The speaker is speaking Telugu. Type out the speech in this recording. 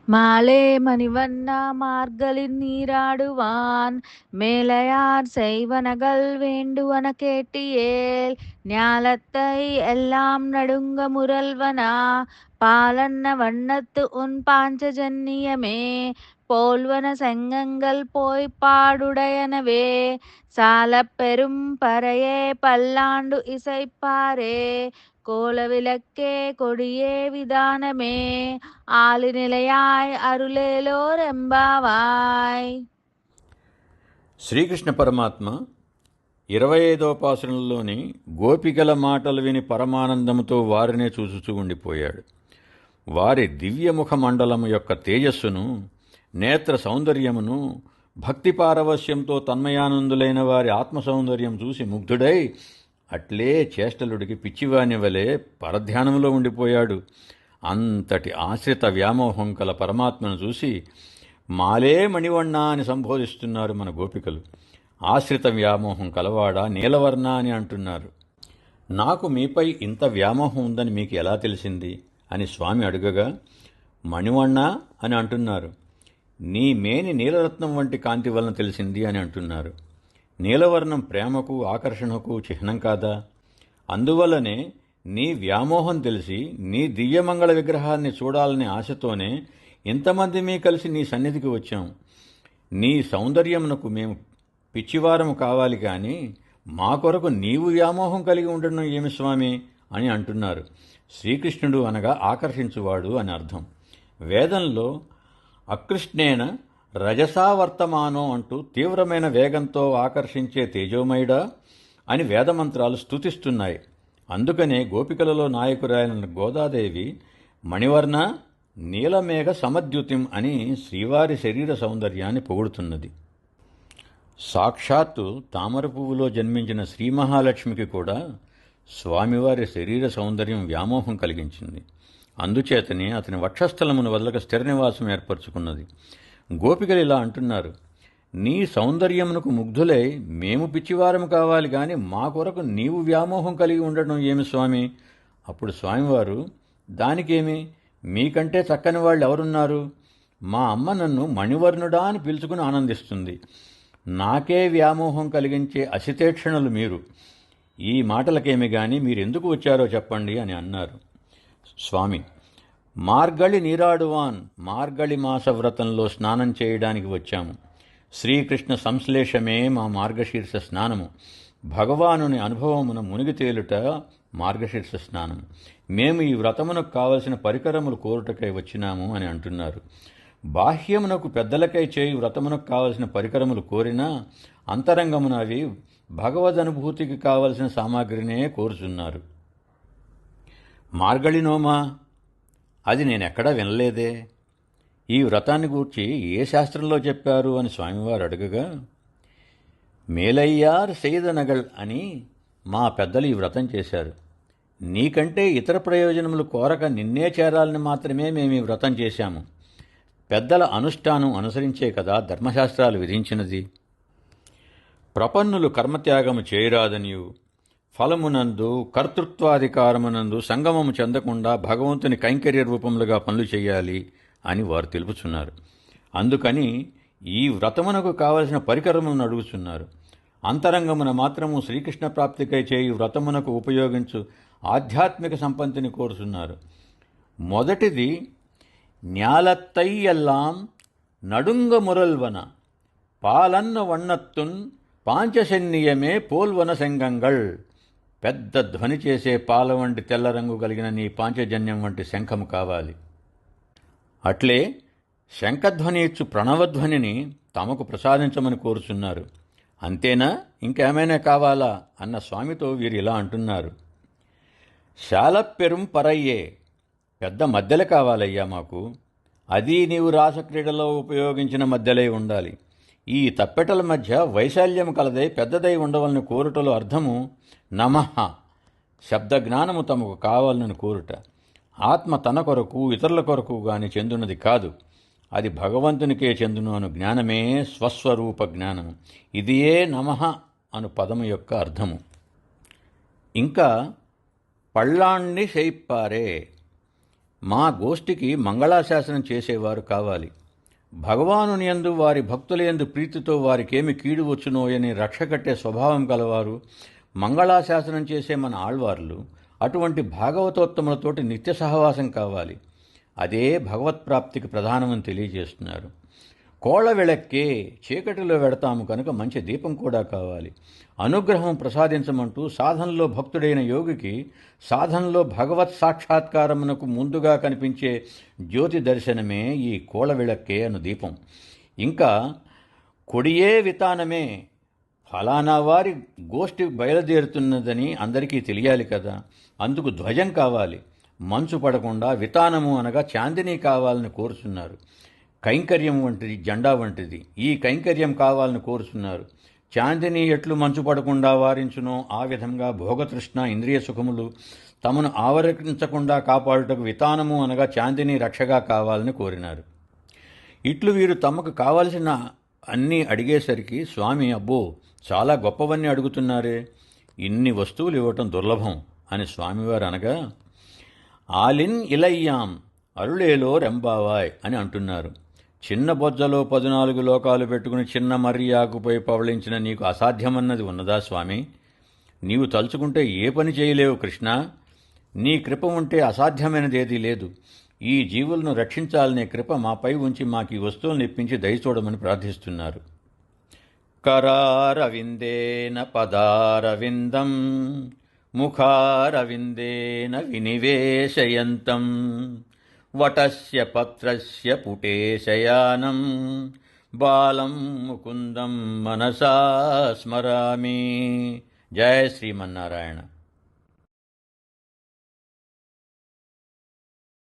மாலே மணிவண்ணா மார்கழின் நீராடுவான் மேலையார் செய்வனகள் வேண்டுவன கேட்டியேல் ஞாலத்தை எல்லாம் நடுங்க முரல்வனா பாலன்ன வண்ணத்து உன் பாஞ்சஜன்னியமே போல்வன செங்கங்கள் போய்ப் பாடுடையனவே சாலப் பெரும் பறையே பல்லாண்டு இசைப்பாரே கோலவிளக்கே கொடியே விதானமே ఆలినిలయాయ్ అరులేలో రెంబావాయ్. శ్రీకృష్ణ పరమాత్మ 25వ పాసురంలోని గోపికల మాటలు విని పరమానందముతో వారినే చూచుచూ ఉండిపోయాడు. వారి దివ్యముఖ మండలము యొక్క తేజస్సును, నేత్ర సౌందర్యమును, భక్తి పారవశ్యంతో తన్మయానందులైన వారి ఆత్మ సౌందర్యం చూసి ముగ్ధుడై అట్లే చేష్టలుడికి పిచ్చివాని వలె పరధ్యానంలో ఉండిపోయాడు. అంతటి ఆశ్రిత వ్యామోహం కల పరమాత్మను చూసి మాలే మణివண்ண అని సంబోధిస్తున్నారు మన గోపికలు. ఆశ్రిత వ్యామోహం కలవాడా నీలవర్ణ అని అంటున్నారు. నాకు మీపై ఇంత వ్యామోహం ఉందని మీకు ఎలా తెలిసింది అని స్వామి అడుగగా మణివண்ண అని అంటున్నారు. నీ మేని నీలరత్నం వంటి కాంతి వలన తెలిసింది అని అంటున్నారు. నీలవర్ణం ప్రేమకు ఆకర్షణకు చిహ్నం కాదా? అందువల్లనే నీ వ్యామోహం తెలిసి నీ దివ్యమంగళ విగ్రహాన్ని చూడాలనే ఆశతోనే ఇంతమంది మీ కలిసి నీ సన్నిధికి వచ్చాం. నీ సౌందర్యమునకు మేము పిచ్చివారము కావాలి కానీ మా కొరకు నీవు వ్యామోహం కలిగి ఉండడం ఏమి స్వామి అని అంటున్నారు. శ్రీకృష్ణుడు అనగా ఆకర్షించువాడు అని అర్థం. వేదంలో అకృష్ణేన రజసావర్తమానో అంటూ తీవ్రమైన వేగంతో ఆకర్షించే తేజోమయుడా అని వేదమంత్రాలు స్తుతిస్తున్నాయి. అందుకనే గోపికలలో నాయకురాయన గోదాదేవి మణివర్ణ నీలమేఘ సమద్యుతిం అని శ్రీవారి శరీర సౌందర్యాన్ని పొగుడుతున్నది. సాక్షాత్తు తామర పువ్వులో జన్మించిన శ్రీ మహాలక్ష్మికి కూడా స్వామివారి శరీర సౌందర్యం వ్యామోహం కలిగించింది. అందుచేతనే అతని వక్షస్థలమును వదలక స్థిర నివాసం ఏర్పరచుకున్నది. గోపికలు ఇలా అంటున్నారు, నీ సౌందర్యమునకు ముగ్ధులై మేము పిచ్చివారము కావాలి గాని మా కొరకు నీవు వ్యామోహం కలిగి ఉండడం ఏమి స్వామి? అప్పుడు స్వామివారు, దానికేమి, మీకంటే చక్కని వాళ్ళు ఎవరున్నారు? మా అమ్మ నన్ను మణివర్ణుడా అని పిలుచుకుని ఆనందిస్తుంది. నాకే వ్యామోహం కలిగించే అసితేక్షణలు మీరు. ఈ మాటలకేమి గాని మీరెందుకు వచ్చారో చెప్పండి అని అన్నారు. స్వామి, మార్గళి నీరాడువాన్ మార్గళి మాస వ్రతంలో స్నానం చేయడానికి వచ్చాము. శ్రీకృష్ణ సంశ్లేషమే మా మార్గశీర్ష స్నానము. భగవానుని అనుభవమున మునిగి తేలుట మార్గశీర్ష స్నానము. మేము ఈ వ్రతమునకు కావలసిన పరికరములు కోరుటకై వచ్చినాము అని అంటున్నారు. బాహ్యమునకు పెద్దలకై చేయి వ్రతమునకు కావలసిన పరికరములు కోరినా అంతరంగమున అవి భగవదనుభూతికి కావలసిన సామాగ్రినే కోరుచున్నారు. మార్గళినోమా, అది నేనెక్కడా వినలేదే. ఈ వ్రతాన్ని గూర్చి ఏ శాస్త్రంలో చెప్పారు అని స్వామివారు అడగగా, మేలయ్యార్ సెయ్దనగల్ అని మా పెద్దలు ఈ వ్రతం చేశారు. నీకంటే ఇతర ప్రయోజనములు కోరక నిన్నే చేరాలని మాత్రమే మేము ఈ వ్రతం చేశాము. పెద్దల అనుష్ఠానం అనుసరించే కదా ధర్మశాస్త్రాలు విధించినది. ప్రపన్నులు కర్మత్యాగము చేయరాదనియు ఫలమునందు కర్తృత్వాధికారమునందు సంగమము చెందకుండా భగవంతుని కైంకర్య రూపములుగా పనులు చేయాలి అని వారు తెలుపుచున్నారు. అందుకని ఈ వ్రతమునకు కావలసిన పరికరములను అడుగుచున్నారు. అంతరంగమున మాత్రము శ్రీకృష్ణ ప్రాప్తికై చేయి వ్రతమునకు ఉపయోగించు ఆధ్యాత్మిక సంపత్తిని కోరుచున్నారు. మొదటిది ஞாலத்தை எல்லாம் நடுங்க முரல்வன పాలన్న వన్నత్తున్ పాంచశన్నియమే పోల్వన శంఖంగళ్. పెద్ద ధ్వని చేసే పాల వంటి తెల్ల రంగు కలిగిన నీ పాంచజన్యం వంటి శంఖము కావాలి. అట్లే శంఖధ్వని ఇచ్చు ప్రణవధ్వనిని తమకు ప్రసాదించమని కోరుచున్నారు. అంతేనా, ఇంకేమైనా కావాలా అన్న స్వామితో వీరు ఇలా అంటున్నారు. శాలపెరుం పరయ్యే, పెద్ద మద్దెల కావాలయ్యా మాకు. అది నీవు రాసక్రీడలో ఉపయోగించిన మద్దెలై ఉండాలి. ఈ తప్పెటల మధ్య వైశాల్యము కలదై పెద్దదై ఉండవలని కోరుటలో అర్థము నమః, శబ్దజ్ఞానము తమకు కావాలని కోరుట. ఆత్మ తన కొరకు ఇతరుల కొరకు గాని చెందునది కాదు, అది భగవంతునికే చెందును అను జ్ఞానమే స్వస్వరూప జ్ఞానము. ఇదియే నమః అను పదము యొక్క అర్థము. ఇంకా పళ్ళాండి శైప్పారే, మా గోష్ఠికి మంగళాశాసనం చేసేవారు కావాలి. భగవానుని యందు వారి భక్తులయందు ప్రీతితో వారికేమి కీడు వచ్చునోయని రక్షకట్టే స్వభావం కలవారు మంగళాశాసనం చేసే మన ఆళ్వార్లు అటువంటి భాగవతోత్తములతోటి నిత్య సహవాసం కావాలి. అదే భగవత్ప్రాప్తికి ప్రధానమని తెలియజేస్తున్నారు. కోళ్ల వెళక్కే చీకటిలో వెడతాము కనుక మంచి దీపం కూడా కావాలి. అనుగ్రహం ప్రసాదించమంటూ సాధనలో భక్తుడైన యోగికి సాధనలో భగవత్ సాక్షాత్కారమునకు ముందుగా కనిపించే జ్యోతి దర్శనమే ఈ కోళ్ల వెళక్కే అను దీపం. ఇంకా కొడియే వితానమే, ఫలానా వారి గోష్ఠి బయలుదేరుతున్నదని అందరికీ తెలియాలి కదా. అందుకు ధ్వజం కావాలి. మంచు పడకుండా వితానము అనగా చాందిని కావాలని కోరుతున్నారు. కైంకర్యం వంటిది, జెండా వంటిది. ఈ కైంకర్యం కావాలని కోరుతున్నారు. చాందిని ఎట్లు మంచు పడకుండా వారించునో ఆ విధంగా భోగతృష్ణ ఇంద్రియ సుఖములు తమను ఆవరించకుండా కాపాడుటకు వితానము అనగా చాందిని రక్షగా కావాలని కోరినారు. ఇట్లు వీరు తమకు కావలసిన అన్నీ అడిగేసరికి స్వామి, అబ్బో చాలా గొప్పవన్నీ అడుగుతున్నారే, ఇన్ని వస్తువులు ఇవ్వటం దుర్లభం అని స్వామివారు అనగా, ఆలిన్ ఇలయ్యాం అరుళేలో రెంబావాయ్ అని అంటున్నారు. చిన్న బొజ్జలో 14 లోకాలు పెట్టుకుని చిన్న మర్యాకుపై పవళించిన నీకు అసాధ్యమన్నది ఉన్నదా స్వామి? నీవు తలుచుకుంటే ఏ పని చేయలేవు కృష్ణ. నీ కృప ఉంటే అసాధ్యమైనదేదీ లేదు. ఈ జీవులను రక్షించాలనే కృప మాపై ఉంచి మాకు ఈ వస్తువులను ఇప్పించి దయచూడమని ప్రార్థిస్తున్నారు. కరారవిందేన పదారవిందం ముఖారవిందేన వినివేశయంతం వటస్య పత్రస్య పుటే శయానం బాలం ముకుందం మనసా స్మరామి. జయ శ్రీమన్నారాయణ.